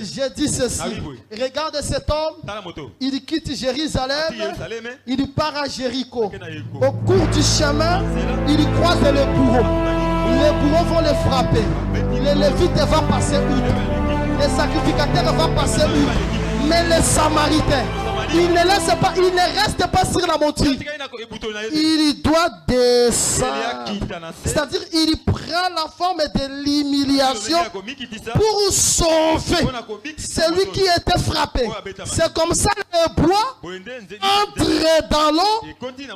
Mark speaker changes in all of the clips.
Speaker 1: J'ai dit ceci. Regarde cet homme. Il quitte Jérusalem. Il part à Jéricho. Au cours du chemin, il croise les bourreaux. Les bourreaux vont le frapper. Les lévites vont passer outre. Les sacrificateurs vont passer outre. Mais les Samaritains, il ne laisse pas, il ne reste pas sur la monture. Il doit descendre. C'est-à-dire, il prend la forme de l'humiliation pour sauver celui qui était frappé. C'est comme ça que le bois entre dans l'eau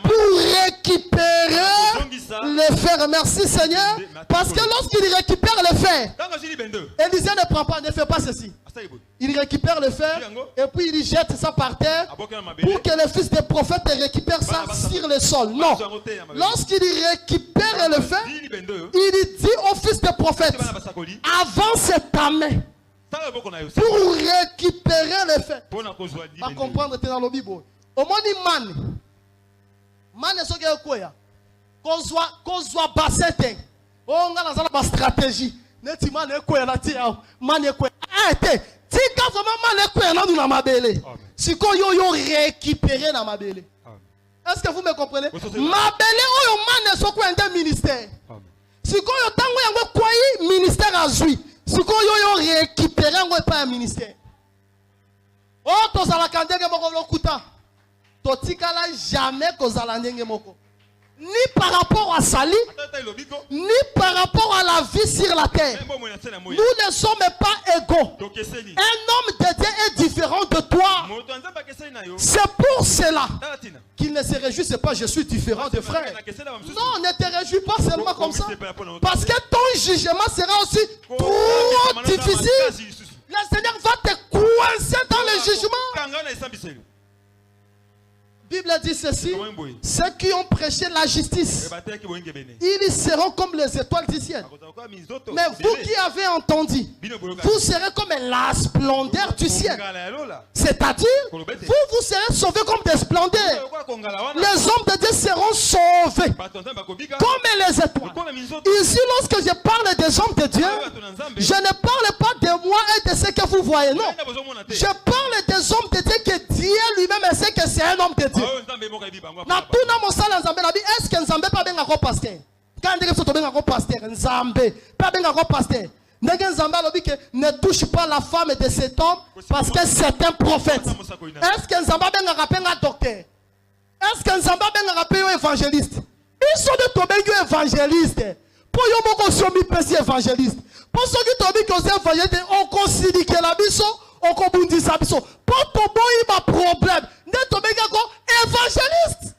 Speaker 1: pour récupérer le fer. Merci Seigneur. Parce que lorsqu'il récupère le fer, Élisée ne prend pas, ne fait pas ceci. Il récupère le fer et puis il jette ça par terre pour que le fils des prophètes récupère ça sur le sol. Non. Lorsqu'il récupère le fer, il dit au fils des prophètes, avance ta main pour récupérer le fer. Pas comprendre, tu es dans le Bible. Au moins, il man. Man est ce qu'il y a quoi? Qu'on soit bassette. On a la stratégie. Si quand yo récupéré dans ma belle. Est-ce que vous me comprenez? Ma belle oyo man so ko un ministère. Si quand yo tango yango quoi ministère azui. Si quand yo récupéré ngo pas un ministère. Oh to sala kandenge moko lokuta. To tikala jamais ko zala ndenge moko. Ni par rapport à Sali, ni par rapport à la vie sur la terre. Nous ne sommes pas égaux. Un homme de Dieu est différent de toi. C'est pour cela qu'il ne se réjouisse pas, je suis différent de frère. Non, ne te réjouis pas seulement comme ça. Parce que ton jugement sera aussi trop difficile. Le Seigneur va te coincer dans le jugement. La Bible dit ceci, ceux qui ont prêché la justice, ils seront comme les étoiles du ciel. Mais vous qui avez entendu, vous serez comme la splendeur du ciel. C'est-à-dire, vous serez sauvés comme des splendeurs. Les hommes de Dieu seront sauvés comme les étoiles. Ici, lorsque je parle des hommes de Dieu, je ne parle pas de moi et de ce que vous voyez, non. Je parle des hommes de Dieu que Dieu lui-même sait que c'est un homme de Dieu. Est-ce que Nzambe pas bien un pasteur? Quand on dit que pasteur, Nzambe pas bien un pasteur. Ne touche pas la femme de cet homme parce que c'est un prophète. Est-ce que Nzambe bien un docteur? Est-ce que Nzambe bien un évangéliste? Ils sont de tomber évangéliste. Pour yo moko somi pesi évangéliste. Pour ceux qui tombent que c'est évangéliste, on considère que la biso on kobundi sa biso. Pour ton boy ma problème. Ne tomber que évangéliste.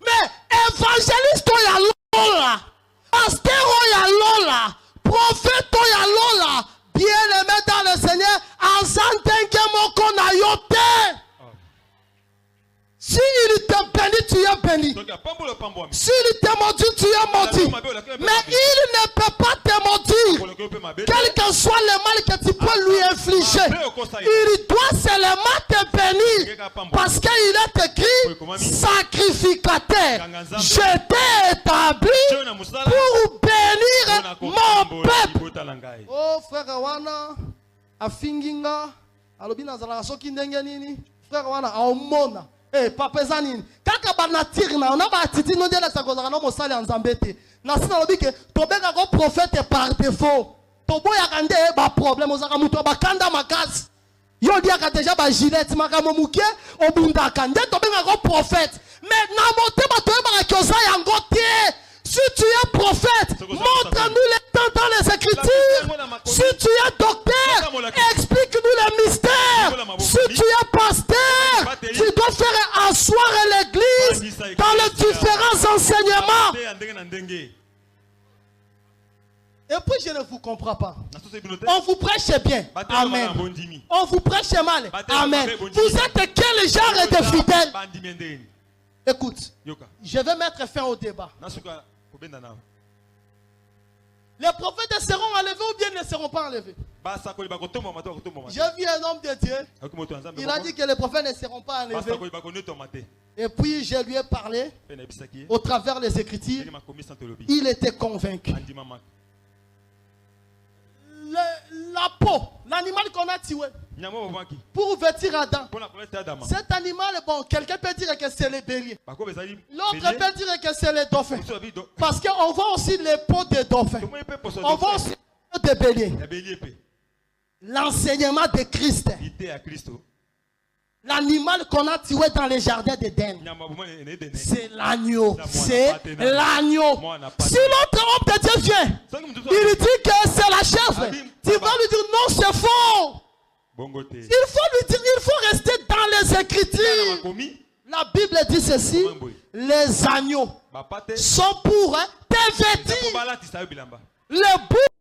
Speaker 1: Mais évangéliste o ya lola. Pasteur o ya lola. Prophète o ya lola. Bien-aimé dans le Seigneur, azantenke moko na yote. Si il te bénit, tu es béni. S'il te maudit, tu es maudit. Mais il ne peut pas te maudire. Quel que soit le mal que tu peux lui infliger, il doit seulement te bénir. Parce qu'il est écrit, sacrificateur. Je t'ai établi pour bénir mon peuple. Oh frère Wana, afinginga, alobina zala soki ndenge nini, frère Wana aomona. Eh, papa Zanine, kaka banatir na on a batiti no dela sakozaka no mosali en Zambete. Na sina lobi ke tobeka ko prophète par défaut. Toboya kande ba problème ozaka muto ba kanda makasi. Yo dia ka déjà ba Gillette makamo muke obunda kande tobeka ko prophète. Mais na moté ba toyeba ka koza yango tie. Si tu es prophète, montre-nous les temps dans les Écritures. Si tu es docteur, explique-nous les mystères. Si tu es pasteur, tu dois faire asseoir l'église dans les différents enseignements. Et puis je ne vous comprends pas. On vous prêche bien. Amen. On vous prêche mal. Amen. Vous êtes quel genre de fidèle? Écoute, je vais mettre fin au débat. Les prophètes seront enlevés ou bien ne seront pas enlevés? J'ai vu un homme de Dieu. Il a dit que les prophètes ne seront pas enlevés. Et puis je lui ai parlé au travers des Écritures. Il était convaincu. la peau, l'animal qu'on a tué pour vêtir Adam. Cet animal, bon, quelqu'un peut dire que c'est le bélier. L'autre peut dire que c'est le dauphin. Parce qu'on voit aussi les peaux des dauphins. On voit aussi les peaux des béliers. L'enseignement de Christ. L'animal qu'on a tué dans les jardins d'Éden, c'est l'agneau. C'est l'agneau. Si l'autre homme de Dieu vient, il dit que c'est la chèvre. Tu vas lui dire non, c'est faux. Il faut lui dire, il faut rester dans les Écritures. La Bible dit ceci: les agneaux sont pour te vêtir. Les boucs